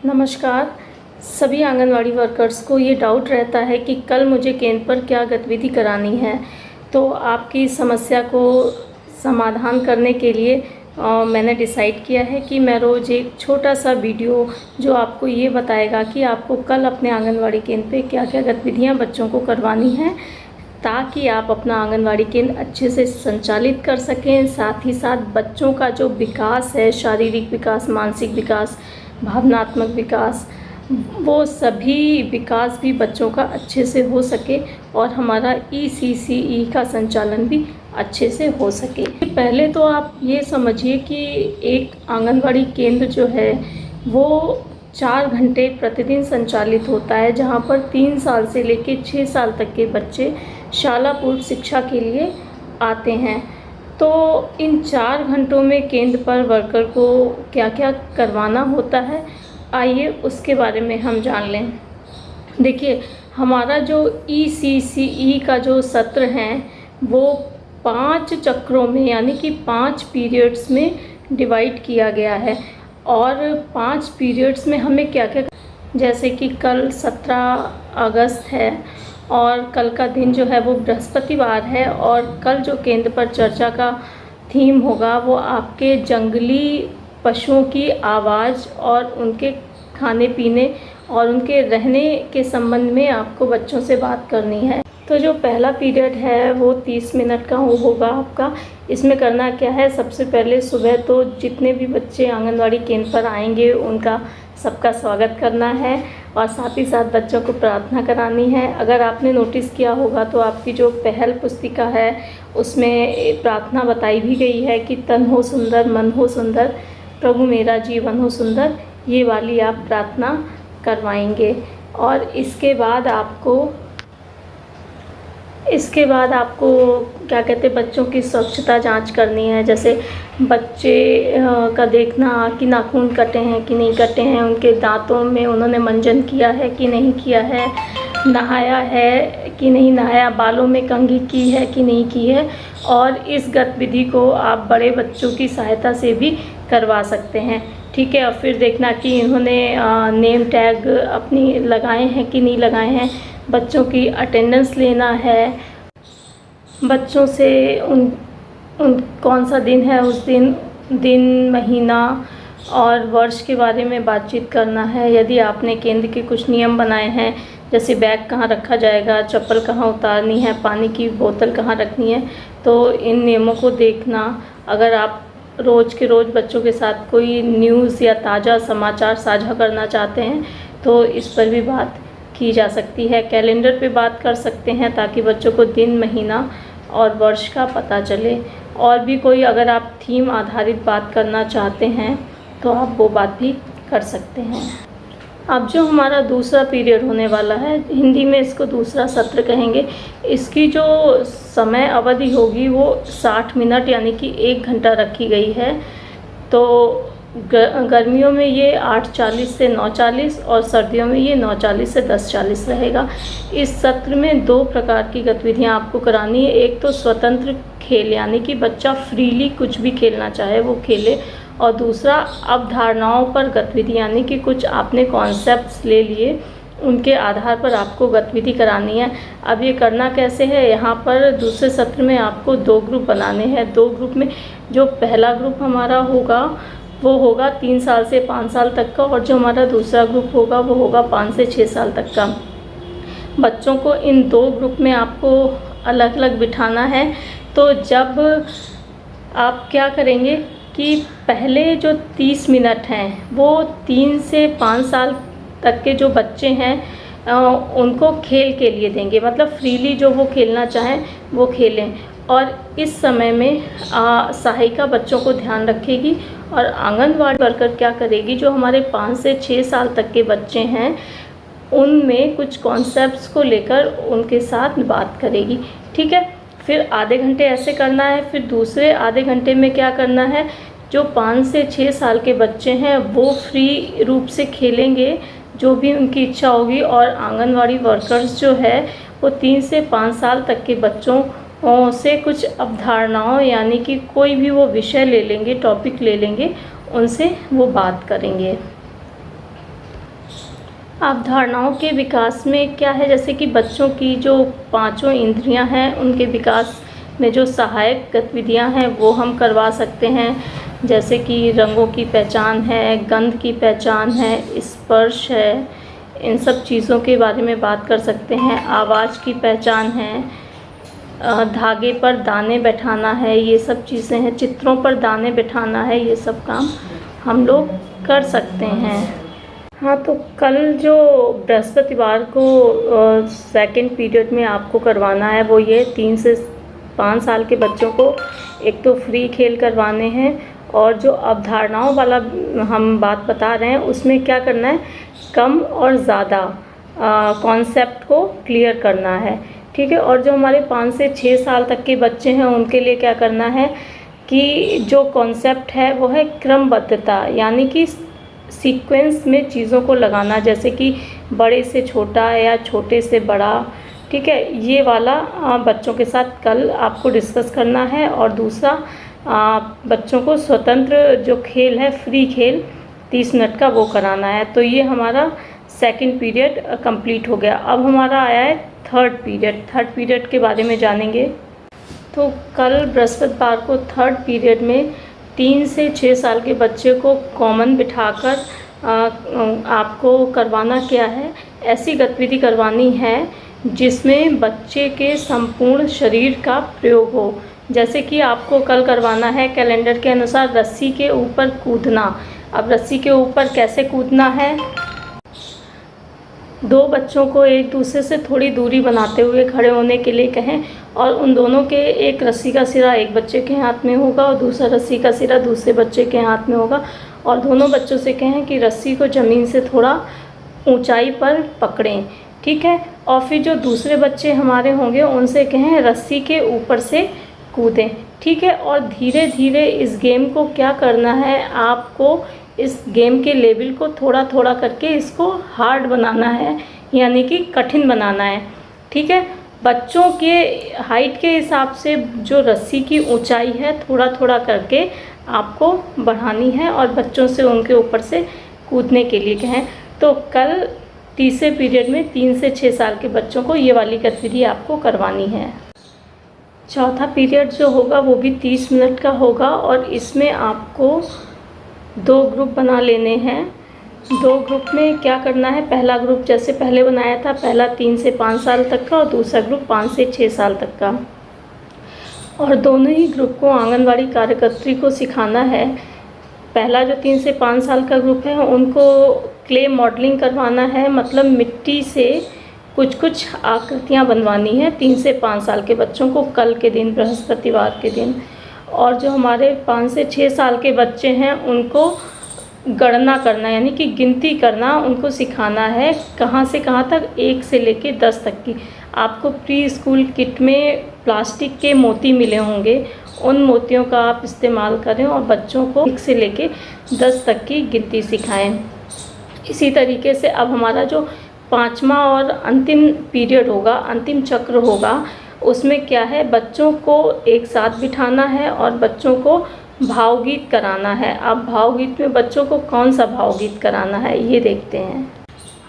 नमस्कार। सभी आंगनवाड़ी वर्कर्स को ये डाउट रहता है कि कल मुझे केंद्र पर क्या गतिविधि करानी है। तो आपकी समस्या को समाधान करने के लिए मैंने डिसाइड किया है कि मैं रोज़ एक छोटा सा वीडियो जो आपको ये बताएगा कि आपको कल अपने आंगनवाड़ी केंद्र पे क्या क्या गतिविधियाँ बच्चों को करवानी हैं, ताकि आप अपना आंगनवाड़ी केंद्र अच्छे से संचालित कर सकें। साथ ही साथ बच्चों का जो विकास है, शारीरिक विकास, मानसिक विकास, भावनात्मक विकास, वो सभी विकास भी बच्चों का अच्छे से हो सके और हमारा ECCE का संचालन भी अच्छे से हो सके। पहले तो आप ये समझिए कि एक आंगनवाड़ी केंद्र जो है वो 4 घंटे प्रतिदिन संचालित होता है, जहाँ पर 3 साल से लेकर 6 साल तक के बच्चे शाला पूर्व शिक्षा के लिए आते हैं। तो इन 4 घंटों में केंद्र पर वर्कर को क्या क्या करवाना होता है, आइए उसके बारे में हम जान लें। देखिए, हमारा जो ECCE का जो सत्र हैं वो 5 चक्रों में यानी कि 5 पीरियड्स में डिवाइड किया गया है। और 5 पीरियड्स में हमें क्या क्या, जैसे कि कल 17 अगस्त है और कल का दिन जो है वो बृहस्पतिवार है, और कल जो केंद्र पर चर्चा का थीम होगा वो आपके जंगली पशुओं की आवाज़ और उनके खाने पीने और उनके रहने के संबंध में आपको बच्चों से बात करनी है। तो जो पहला पीरियड है वो 30 मिनट का होगा आपका। इसमें करना क्या है, सबसे पहले सुबह तो जितने भी बच्चे आंगनवाड़ी केंद्र पर आएंगे उनका सबका स्वागत करना है और साथ ही साथ बच्चों को प्रार्थना करानी है। अगर आपने नोटिस किया होगा तो आपकी जो पहल पुस्तिका है उसमें प्रार्थना बताई भी गई है कि तन हो सुंदर, मन हो सुंदर, प्रभु मेरा जीवन हो सुंदर, ये वाली आप प्रार्थना करवाएंगे। और इसके बाद आपको क्या कहते हैं, बच्चों की स्वच्छता जांच करनी है। जैसे बच्चे का देखना कि नाखून कटे हैं कि नहीं कटे हैं, उनके दांतों में उन्होंने मंजन किया है कि नहीं किया है, नहाया है कि नहीं नहाया, बालों में कंघी की है कि नहीं की है। और इस गतिविधि को आप बड़े बच्चों की सहायता से भी करवा सकते हैं, ठीक है। और फिर देखना कि इन्होंने नेम टैग अपनी लगाए हैं कि नहीं लगाए हैं। बच्चों की अटेंडेंस लेना है, बच्चों से उन कौन सा दिन है उस दिन, महीना और वर्ष के बारे में बातचीत करना है। यदि आपने केंद्र के कुछ नियम बनाए हैं, जैसे बैग कहाँ रखा जाएगा, चप्पल कहाँ उतारनी है, पानी की बोतल कहाँ रखनी है, तो इन नियमों को देखना। अगर आप रोज़ के रोज़ बच्चों के साथ कोई न्यूज़ या ताज़ा समाचार साझा करना चाहते हैं तो इस पर भी बात की जा सकती है। कैलेंडर पे बात कर सकते हैं ताकि बच्चों को दिन, महीना और वर्ष का पता चले। और भी कोई अगर आप थीम आधारित बात करना चाहते हैं तो आप वो बात भी कर सकते हैं। अब जो हमारा दूसरा पीरियड होने वाला है, हिंदी में इसको दूसरा सत्र कहेंगे, इसकी जो समय अवधि होगी वो 60 मिनट यानी कि 1 घंटा रखी गई है। तो गर्मियों में ये 8:40 से 9:40 और सर्दियों में ये 9:40 से 10:40 रहेगा। इस सत्र में 2 प्रकार की गतिविधियां आपको करानी है। एक तो स्वतंत्र खेल यानी कि बच्चा फ्रीली कुछ भी खेलना चाहे वो खेले, और दूसरा अवधारणाओं पर गतिविधि यानी कि कुछ आपने कॉन्सेप्ट्स ले लिए, उनके आधार पर आपको गतिविधि करानी है। अब ये करना कैसे है, यहाँ पर दूसरे सत्र में आपको 2 ग्रुप बनाने हैं। 2 ग्रुप में जो पहला ग्रुप हमारा होगा वो होगा 3 साल से 5 साल तक का, और जो हमारा दूसरा ग्रुप होगा वो होगा 5 से 6 साल तक का। बच्चों को इन 2 ग्रुप में आपको अलग अलग बिठाना है। तो जब आप क्या करेंगे कि पहले जो 30 मिनट हैं वो 3 से 5 साल तक के जो बच्चे हैं उनको खेल के लिए देंगे, मतलब फ्रीली जो वो खेलना चाहें वो खेलें। और इस समय में सहायिका बच्चों को ध्यान रखेगी और आंगनवाड़ी वर्कर क्या करेगी, जो हमारे 5 से 6 साल तक के बच्चे हैं उनमें कुछ कॉन्सेप्ट्स को लेकर उनके साथ बात करेगी, ठीक है। फिर आधे घंटे ऐसे करना है। फिर दूसरे आधे घंटे में क्या करना है, जो 5 से 6 साल के बच्चे हैं वो फ्री रूप से खेलेंगे जो भी उनकी इच्छा होगी, और आंगनवाड़ी वर्कर्स जो है वो 3 से 5 साल तक के बच्चों से कुछ अवधारणाओं यानी कि कोई भी वो विषय ले लेंगे, टॉपिक ले लेंगे, उनसे वो बात करेंगे। अवधारणाओं के विकास में क्या है, जैसे कि बच्चों की जो पांचों इंद्रियां हैं उनके विकास में जो सहायक गतिविधियां हैं वो हम करवा सकते हैं। जैसे कि रंगों की पहचान है, गंध की पहचान है, स्पर्श है, इन सब चीज़ों के बारे में बात कर सकते हैं। आवाज़ की पहचान है, धागे पर दाने बैठाना है, ये सब चीज़ें हैं। चित्रों पर दाने बैठाना है, ये सब काम हम लोग कर सकते हैं। हाँ, तो कल जो बृहस्पतिवार को सेकंड पीरियड में आपको करवाना है वो ये 3 से 5 साल के बच्चों को एक तो फ्री खेल करवाने हैं, और जो अवधारणाओं वाला हम बात बता रहे हैं उसमें क्या करना है, कम और ज़्यादा कॉन्सेप्ट को क्लियर करना है, ठीक है। और जो हमारे 5 से 6 साल तक के बच्चे हैं उनके लिए क्या करना है कि जो कॉन्सेप्ट है वो है क्रमबद्धता, यानी कि सीक्वेंस में चीज़ों को लगाना, जैसे कि बड़े से छोटा या छोटे से बड़ा, ठीक है। ये वाला बच्चों के साथ कल आपको डिस्कस करना है। और दूसरा बच्चों को स्वतंत्र जो खेल है, फ्री खेल 30 मिनट का, वो कराना है। तो ये हमारा सेकंड पीरियड कंप्लीट हो गया। अब हमारा आया है थर्ड पीरियड के बारे में जानेंगे। तो कल बृहस्पतिवार को थर्ड पीरियड में 3 से 6 साल के बच्चे को कॉमन बिठाकर आपको करवाना क्या है, ऐसी गतिविधि करवानी है जिसमें बच्चे के संपूर्ण शरीर का प्रयोग हो। जैसे कि आपको कल करवाना है कैलेंडर के अनुसार रस्सी के ऊपर कूदना। अब रस्सी के ऊपर कैसे कूदना है, 2 बच्चों को एक दूसरे से थोड़ी दूरी बनाते हुए खड़े होने के लिए कहें, और उन दोनों के एक रस्सी का सिरा एक बच्चे के हाथ में होगा और दूसरा रस्सी का सिरा दूसरे बच्चे के हाथ में होगा, और दोनों बच्चों से कहें कि रस्सी को ज़मीन से थोड़ा ऊंचाई पर पकड़ें, ठीक है। और फिर जो दूसरे बच्चे हमारे होंगे उनसे कहें रस्सी के ऊपर से कूदें, ठीक है। और धीरे धीरे इस गेम को क्या करना है, आपको इस गेम के लेवल को थोड़ा थोड़ा करके इसको हार्ड बनाना है, यानी कि कठिन बनाना है, ठीक है। बच्चों के हाइट के हिसाब से जो रस्सी की ऊंचाई है थोड़ा थोड़ा करके आपको बढ़ानी है, और बच्चों से उनके ऊपर से कूदने के लिए कहें। तो कल तीसरे पीरियड में 3 से 6 साल के बच्चों को ये वाली गतिविधि आपको करवानी है। चौथा पीरियड जो होगा वो भी 30 मिनट का होगा, और इसमें आपको 2 ग्रुप बना लेने हैं। 2 ग्रुप में क्या करना है, पहला ग्रुप जैसे पहले बनाया था, पहला 3 से 5 साल तक का और दूसरा ग्रुप 5 से 6 साल तक का, और दोनों ही ग्रुप को आंगनवाड़ी कार्यकर्त्री को सिखाना है। पहला जो 3 से 5 साल का ग्रुप है उनको क्ले मॉडलिंग करवाना है, मतलब मिट्टी से कुछ कुछ आकृतियाँ बनवानी है 3 से 5 साल के बच्चों को कल के दिन, बृहस्पतिवार के दिन। और जो हमारे 5 से 6 साल के बच्चे हैं उनको गणना करना, यानी कि गिनती करना उनको सिखाना है, कहाँ से कहाँ तक, 1 से लेके 10 तक की। आपको प्री स्कूल किट में प्लास्टिक के मोती मिले होंगे, उन मोतियों का आप इस्तेमाल करें और बच्चों को 1 से लेके 10 तक की गिनती सिखाएं। इसी तरीके से अब हमारा जो 5वां और अंतिम पीरियड होगा, अंतिम चक्र होगा, उसमें क्या है, बच्चों को एक साथ बिठाना है और बच्चों को भावगीत कराना है। अब भावगीत में बच्चों को कौन सा भावगीत कराना है ये देखते हैं।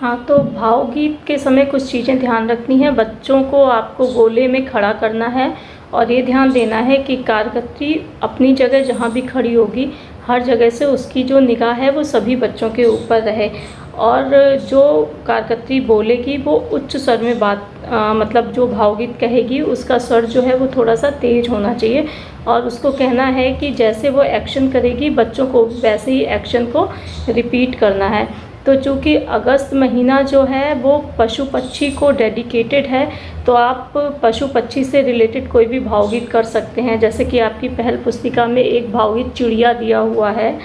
हाँ, तो भावगीत के समय कुछ चीज़ें ध्यान रखनी है। बच्चों को आपको गोले में खड़ा करना है, और ये ध्यान देना है कि कार्यकर्त्री अपनी जगह जहाँ भी खड़ी होगी हर जगह से उसकी जो निगाह है वो सभी बच्चों के ऊपर रहे, और जो कार्यकर्त्री बोलेगी वो उच्च स्वर में मतलब जो भावगीत कहेगी उसका स्वर जो है वो थोड़ा सा तेज़ होना चाहिए, और उसको कहना है कि जैसे वो एक्शन करेगी बच्चों को वैसे ही एक्शन को रिपीट करना है। तो चूँकि अगस्त महीना जो है वो पशु पक्षी को डेडिकेटेड है, तो आप पशु पक्षी से रिलेटेड कोई भी भावगीत कर सकते हैं। जैसे कि आपकी पहल पुस्तिका में एक भावगीत चिड़िया दिया हुआ है।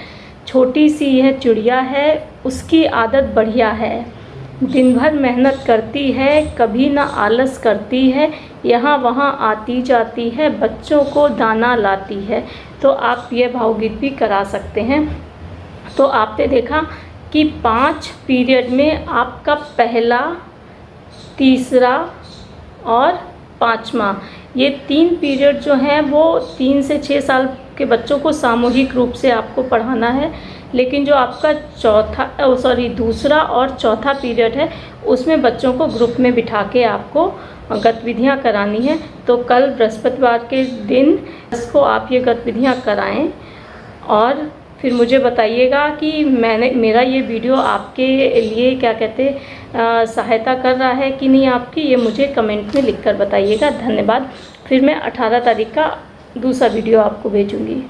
छोटी सी यह चिड़िया है, उसकी आदत बढ़िया है, दिन भर मेहनत करती है, कभी ना आलस करती है, यहाँ वहाँ आती जाती है, बच्चों को दाना लाती है। तो आप यह भावगीत भी करा सकते हैं। तो आपने देखा कि 5 पीरियड में आपका पहला, तीसरा और 5वां, ये 3 पीरियड जो हैं वो 3 से 6 साल के बच्चों को सामूहिक रूप से आपको पढ़ाना है। लेकिन जो आपका दूसरा और चौथा पीरियड है उसमें बच्चों को ग्रुप में बिठा के आपको गतिविधियाँ करानी है। तो कल बृहस्पतिवार के दिन इसको आप ये गतिविधियाँ कराएं और फिर मुझे बताइएगा कि मेरा ये वीडियो आपके लिए सहायता कर रहा है कि नहीं आपकी, ये मुझे कमेंट में लिखकर बताइएगा। धन्यवाद। फिर मैं 18 तारीख का दूसरा वीडियो आपको भेजूँगी।